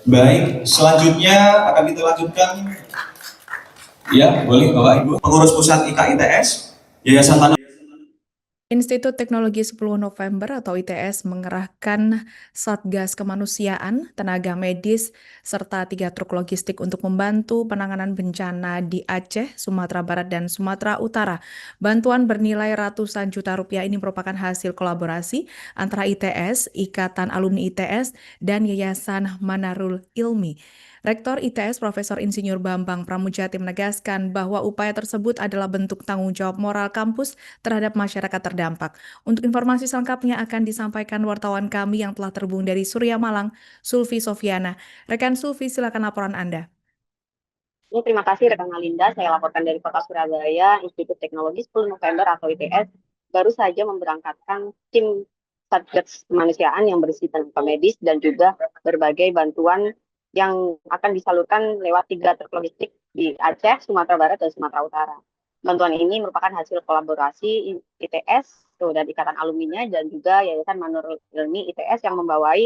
Baik, selanjutnya akan kita lanjutkan. Ya, boleh Bapak Ibu. Pengurus Pusat IKITS, Yayasan Tanah. Institut Teknologi 10 November atau ITS mengerahkan Satgas Kemanusiaan, tenaga medis, serta 3 truk logistik untuk membantu penanganan bencana di Aceh, Sumatera Barat, dan Sumatera Utara. Bantuan bernilai ratusan juta rupiah ini merupakan hasil kolaborasi antara ITS, Ikatan Alumni ITS, dan Yayasan Manarul Ilmi. Rektor ITS Profesor Insinyur Bambang Pramujati menegaskan bahwa upaya tersebut adalah bentuk tanggung jawab moral kampus terhadap masyarakat terdampak. Untuk informasi selengkapnya akan disampaikan wartawan kami yang telah terhubung dari Surya Malang, Sulfi Sofiana. Rekan Sulfi, silakan laporan Anda. Terima kasih rekan Alinda, saya laporkan dari Kota Surabaya, Institut Teknologi 10 November atau ITS baru saja memberangkatkan tim Satgas Kemanusiaan yang berisi tenaga medis dan juga berbagai bantuan yang akan disalurkan lewat 3 truk logistik di Aceh, Sumatera Barat, dan Sumatera Utara. Bantuan ini merupakan hasil kolaborasi ITS dan Ikatan Alumninya dan juga Yayasan Manurul Ilmi ITS yang membawai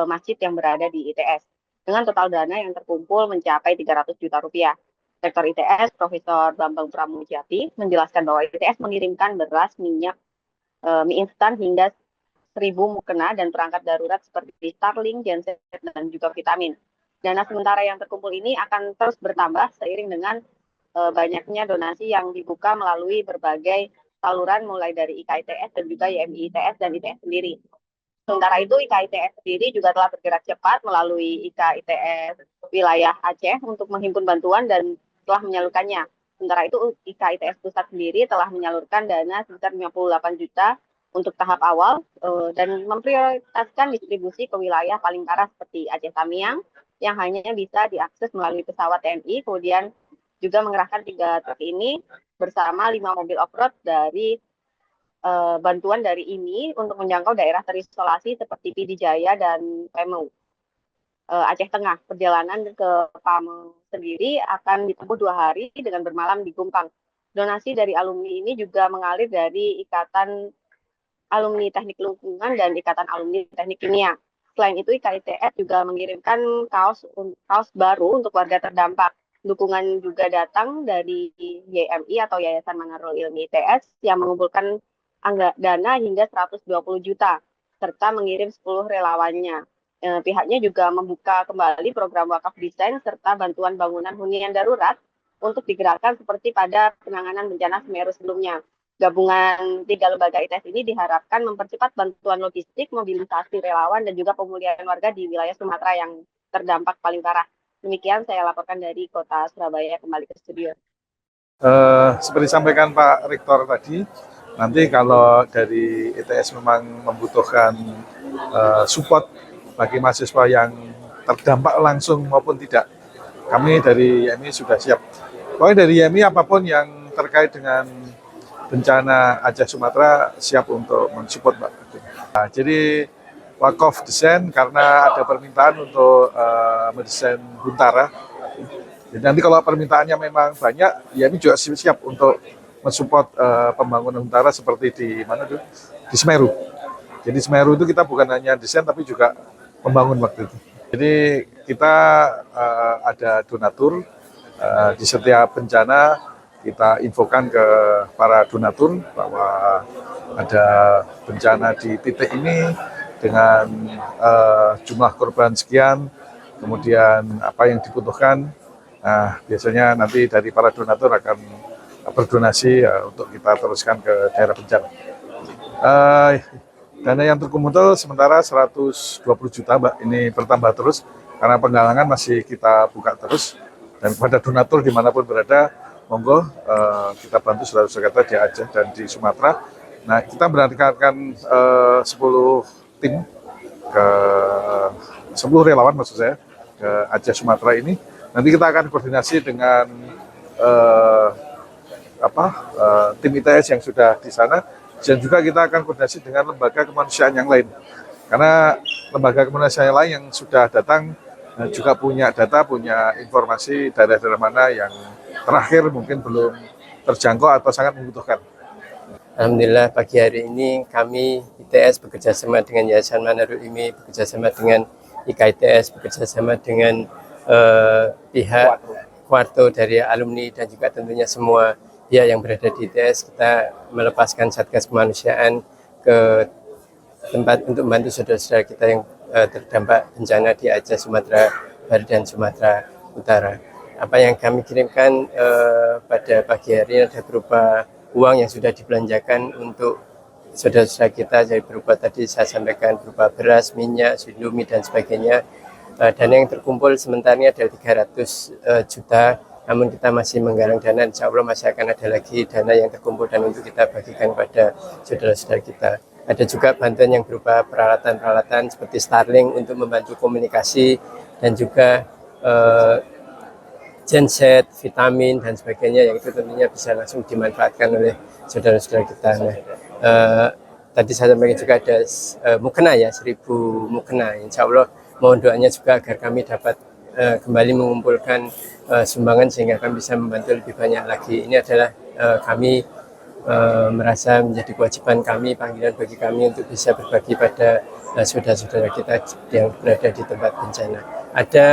masjid yang berada di ITS. Dengan total dana yang terkumpul mencapai 300 juta rupiah. Rektor ITS, Profesor Bambang Pramujati, menjelaskan bahwa ITS mengirimkan beras, minyak, mie instan hingga 1.000 mukena dan perangkat darurat seperti Starlink, genset, dan juga vitamin. Dana sementara yang terkumpul ini akan terus bertambah seiring dengan banyaknya donasi yang dibuka melalui berbagai saluran mulai dari IKITS dan juga YMI ITS dan ITS sendiri. Sementara itu IKITS sendiri juga telah bergerak cepat melalui IKITS wilayah Aceh untuk menghimpun bantuan dan telah menyalurkannya. Sementara itu IKITS Pusat sendiri telah menyalurkan dana sekitar 58 juta untuk tahap awal dan memprioritaskan distribusi ke wilayah paling parah seperti Aceh Tamiang yang hanya bisa diakses melalui pesawat TNI, kemudian juga mengerahkan 3 truk ini bersama 5 mobil off-road dari bantuan dari ini untuk menjangkau daerah terisolasi seperti Pidi Jaya dan Pemau. Aceh Tengah, perjalanan ke Pameng sendiri akan ditempuh 2 hari dengan bermalam di Gumpang. Donasi dari alumni ini juga mengalir dari Ikatan Alumni Teknik Lingkungan dan Ikatan Alumni Teknik Kimia. Selain itu, IKITS juga mengirimkan kaos baru untuk warga terdampak. Dukungan juga datang dari YMI atau Yayasan Manarul Ilmi ITS yang mengumpulkan dana hingga 120 juta, serta mengirim 10 relawannya. Pihaknya juga membuka kembali program wakaf desain serta bantuan bangunan hunian darurat untuk digerakkan seperti pada penanganan bencana Semeru sebelumnya. Gabungan 3 lembaga ITS ini diharapkan mempercepat bantuan logistik, mobilisasi relawan, dan juga pemulihan warga di wilayah Sumatera yang terdampak paling parah. Demikian saya laporkan dari Kota Surabaya, kembali ke studio. Seperti disampaikan Pak Rektor tadi, nanti kalau dari ITS memang membutuhkan support bagi mahasiswa yang terdampak langsung maupun tidak, kami dari YMI sudah siap. Pokoknya dari YMI apapun yang terkait dengan bencana Aceh Sumatera siap untuk mensupport Mbak. Nah, jadi wakaf desain karena ada permintaan untuk mendesain Huntara. Jadi nanti kalau permintaannya memang banyak, YMI juga siap untuk mensupport pembangunan Huntara seperti di mana tuh? Di Semeru. Jadi Semeru itu kita bukan hanya desain tapi juga membangun waktu itu. Jadi kita ada donatur di setiap bencana. Kita infokan ke para donatur bahwa ada bencana di titik ini dengan jumlah korban sekian, kemudian apa yang dibutuhkan. Nah, biasanya nanti dari para donatur akan berdonasi untuk kita teruskan ke daerah bencana. Dana yang terkumpul sementara 120 juta, Mbak. Ini bertambah terus karena penggalangan masih kita buka terus. Dan kepada donatur dimanapun berada, monggo kita bantu saudara-saudara di Aceh dan di Sumatera. Nah, kita berangkatkan 10 tim ke 10 relawan maksud saya ke Aceh Sumatera ini. Nanti kita akan koordinasi dengan tim ITS yang sudah di sana, dan juga kita akan koordinasi dengan lembaga kemanusiaan yang lain. Karena lembaga kemanusiaan yang lain yang sudah datang juga punya data, punya informasi daerah-daerah mana yang terakhir mungkin belum terjangkau atau sangat membutuhkan. Alhamdulillah pagi hari ini kami ITS bekerjasama dengan Yayasan Manarul Ilmi, bekerjasama dengan IKITS bekerja sama dengan pihak Quarto dari alumni dan juga tentunya semua pihak yang berada di ITS. Kita melepaskan Satgas Kemanusiaan ke tempat untuk membantu saudara-saudara kita yang terdampak bencana di Aceh, Sumatera Barat dan Sumatera Utara. Apa yang kami kirimkan pada pagi hari ini ada berupa uang yang sudah dibelanjakan untuk saudara-saudara kita, jadi berupa tadi saya sampaikan berupa beras, minyak, Indomie dan sebagainya. Dana yang terkumpul sementara ini adalah 300 juta, namun kita masih menggalang dana, insya Allah masih akan ada lagi dana yang terkumpul dan untuk kita bagikan kepada saudara-saudara kita. Ada juga bantuan yang berupa peralatan-peralatan seperti Starlink untuk membantu komunikasi dan juga genset, vitamin dan sebagainya yang itu tentunya bisa langsung dimanfaatkan oleh saudara-saudara kita. Nah, tadi saya sampaikan juga ada mukena ya, 1000 mukena. Insya Allah mohon doanya juga agar kami dapat kembali mengumpulkan sumbangan sehingga kami bisa membantu lebih banyak lagi. Ini adalah kami merasa menjadi kewajiban kami, panggilan bagi kami untuk bisa berbagi pada saudara-saudara kita yang berada di tempat bencana. Ada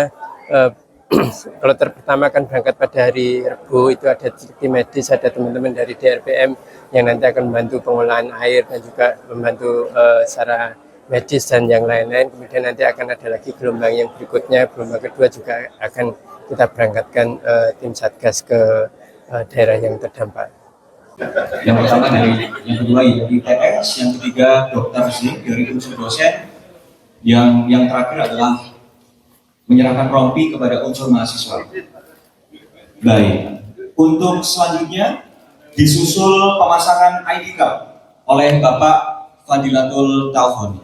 kloter pertama akan berangkat pada hari Rabu, itu ada tim medis, ada teman-teman dari DRPM yang nanti akan membantu pengolahan air dan juga membantu secara medis dan yang lain-lain. Kemudian nanti akan ada lagi gelombang yang berikutnya, gelombang kedua juga akan kita berangkatkan tim Satgas ke daerah yang terdampak. Yang pertama dari yang kedua ITS, yang ketiga Dr. Z dari unsur dosen, yang terakhir adalah menyerahkan rompi kepada unsur mahasiswa. Baik, untuk selanjutnya disusul pemasangan ID card oleh Bapak Fadilatul Taufani.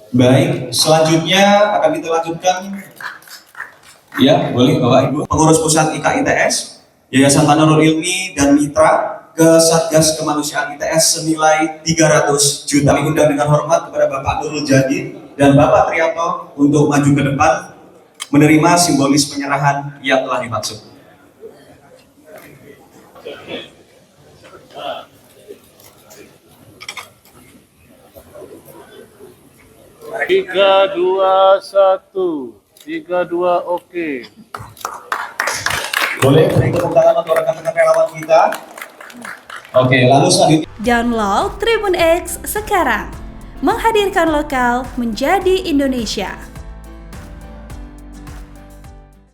Baik, selanjutnya akan kita lanjutkan. Ya, boleh Bapak Ibu. Pengurus Pusat IKITS, Yayasan Tanurul Ilmi dan Mitra ke Satgas Kemanusiaan ITS senilai 300 juta. Kami undang dengan hormat kepada Bapak Nurul Jadi dan Bapak Trianto untuk maju ke depan menerima simbolis penyerahan yang telah dimaksud. Tiga, dua, satu. 3, 2, oke. Boleh beri tepuk tangan untuk rekan-rekan relawan kita. Oke, lalu selanjutnya. Download Tribun X sekarang. Menghadirkan lokal menjadi Indonesia.